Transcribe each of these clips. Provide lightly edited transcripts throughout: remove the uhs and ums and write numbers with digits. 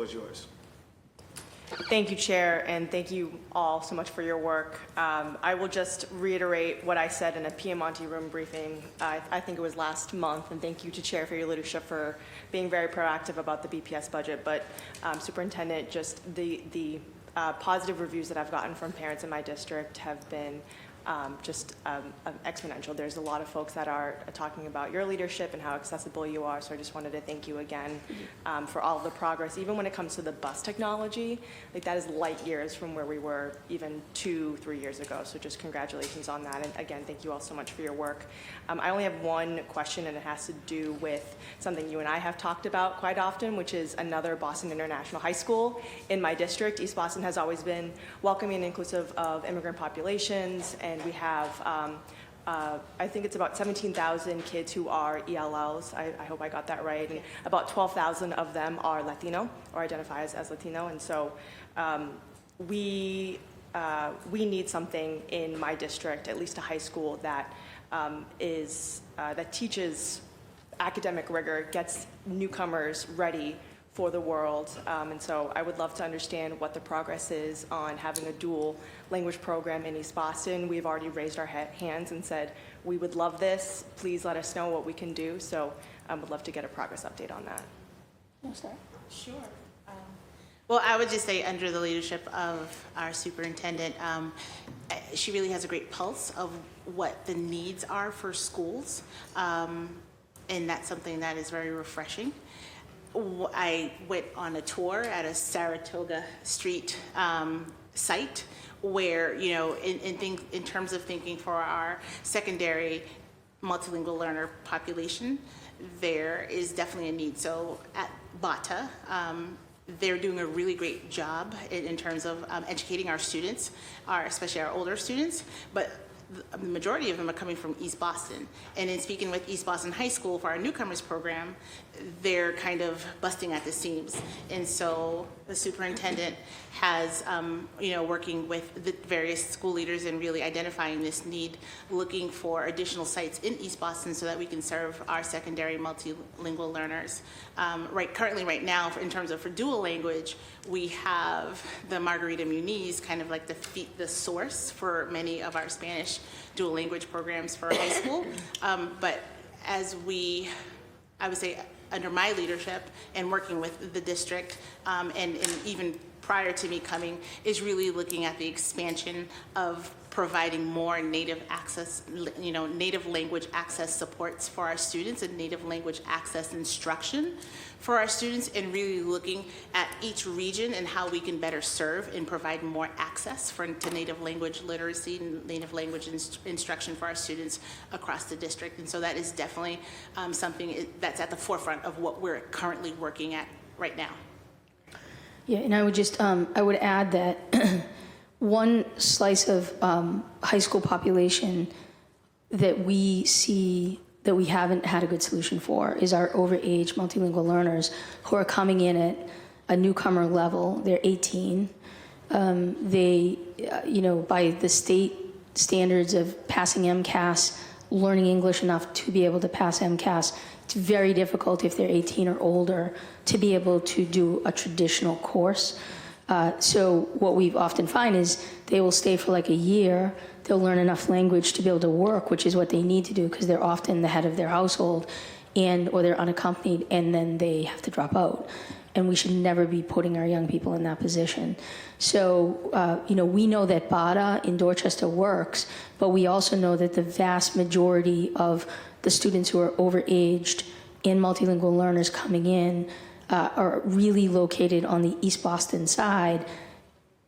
is yours. Thank you, Chair, and thank you all so much for your work. I will just reiterate what I said in a Piemonte room briefing, I think it was last month, and thank you to Chair for your leadership for being very proactive about the BPS budget. But Superintendent, just the positive reviews that I've gotten from parents in my district have been exponential. There's a lot of folks that are talking about your leadership and how accessible you are, so I just wanted to thank you again for all of the progress. Even when it comes to the bus technology, like that is light years from where we were even 2-3 years ago, so just congratulations on that, and again, thank you all so much for your work. I only have one question, and it has to do with something you and I have talked about quite often, which is another Boston International High School in my district. East Boston has always been welcoming and inclusive of immigrant populations, and we have, I think it's about 17,000 kids who are ELLs. I hope I got that right. And about 12,000 of them are Latino or identify as Latino. And so we need something in my district, at least a high school that that teaches academic rigor, gets newcomers ready for the world, and so I would love to understand what the progress is on having a dual language program in East Boston. We've already raised our hands and said, we would love this, please let us know what we can do, so I would love to get a progress update on that. No, sir. Sure. Well, I would just say under the leadership of our superintendent, she really has a great pulse of what the needs are for schools, and that's something that is very refreshing. I went on a tour at a Saratoga Street site where, you know, in terms of thinking for our secondary multilingual learner population, there is definitely a need. So at BATA, they're doing a really great job in terms of educating our students, especially our older students, but the majority of them are coming from East Boston. And in speaking with East Boston High School for our newcomers program, they're kind of busting at the seams. And so the superintendent has, you know, working with the various school leaders and really identifying this need, looking for additional sites in East Boston so that we can serve our secondary multilingual learners. Currently right now, in terms of for dual language, we have the Margarita Muniz kind of like the source for many of our Spanish dual language programs for high school. But as I would say, under my leadership and working with the district, and even prior to me coming, is really looking at the expansion of providing more native access, you know, native language access supports for our students and native language access instruction for our students, and really looking at each region and how we can better serve and provide more access to native language literacy and native language instruction for our students across the district. And so that is definitely something that's at the forefront of what we're currently working at right now. Yeah, and I would just, I would add that one slice of high school population that we see that we haven't had a good solution for is our overage multilingual learners who are coming in at a newcomer level. They're 18. They, you know, by the state standards of passing MCAS, learning English enough to be able to pass MCAS, it's very difficult if they're 18 or older to be able to do a traditional course. So what we often find is they will stay for like a year, they'll learn enough language to be able to work, which is what they need to do because they're often the head of their household, or they're unaccompanied, and then they have to drop out. And we should never be putting our young people in that position. So, you know, we know that BATA in Dorchester works, but we also know that the vast majority of the students who are overaged and multilingual learners coming in are really located on the East Boston side,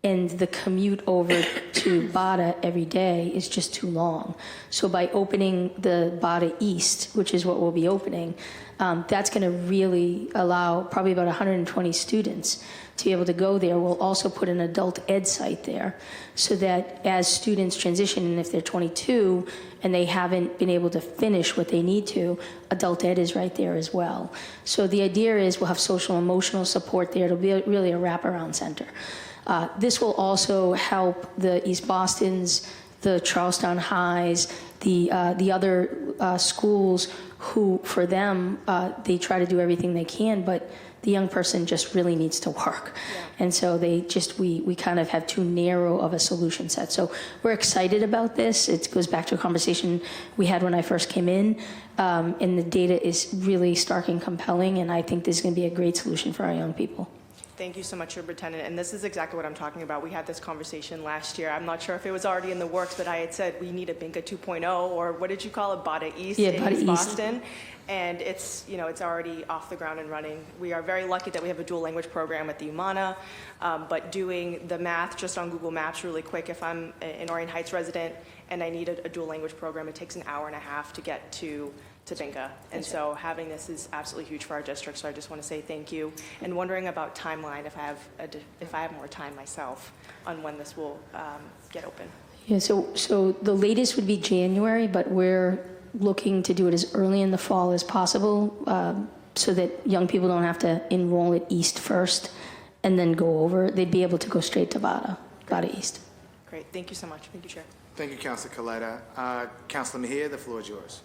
and the commute over to BATA every day is just too long. So by opening the BATA East, which is what we'll be opening, that's going to really allow probably about 120 students to be able to go there. We'll also put an adult ed site there so that as students transition, and if they're 22 and they haven't been able to finish what they need to, adult ed is right there as well. So the idea is we'll have social emotional support there. It'll be really a wraparound center. This will also help the East Bostons, the Charlestown Highs, the other schools who, for them, they try to do everything they can, but the young person just really needs to work. Yeah. And so we kind of have too narrow of a solution set. So we're excited about this. It goes back to a conversation we had when I first came in, and the data is really stark and compelling, and I think this is going to be a great solution for our young people. Thank you so much, Superintendent. And this is exactly what I'm talking about. We had this conversation last year. I'm not sure if it was already in the works, but I had said we need a BINCA 2.0, or what did you call it, Bada East in Bada East East. Boston. And it's, it's already off the ground and running. We are very lucky that we have a dual language program at the UMANA, but doing the math just on Google Maps really quick, if I'm an Orient Heights resident and I need a dual language program, it takes an hour and a half to get to BINCA. And so having this is absolutely huge for our district, so I just want to say thank you. And wondering about timeline, if I have more time myself on when this will get open. Yeah, so the latest would be January, but we're looking to do it as early in the fall as possible, so that young people don't have to enroll at East first and then go over. They'd be able to go straight to Bada East. Great, thank you so much. Thank you, Chair. Thank you, Councilor Coletta. Councilor Mejia, the floor is yours.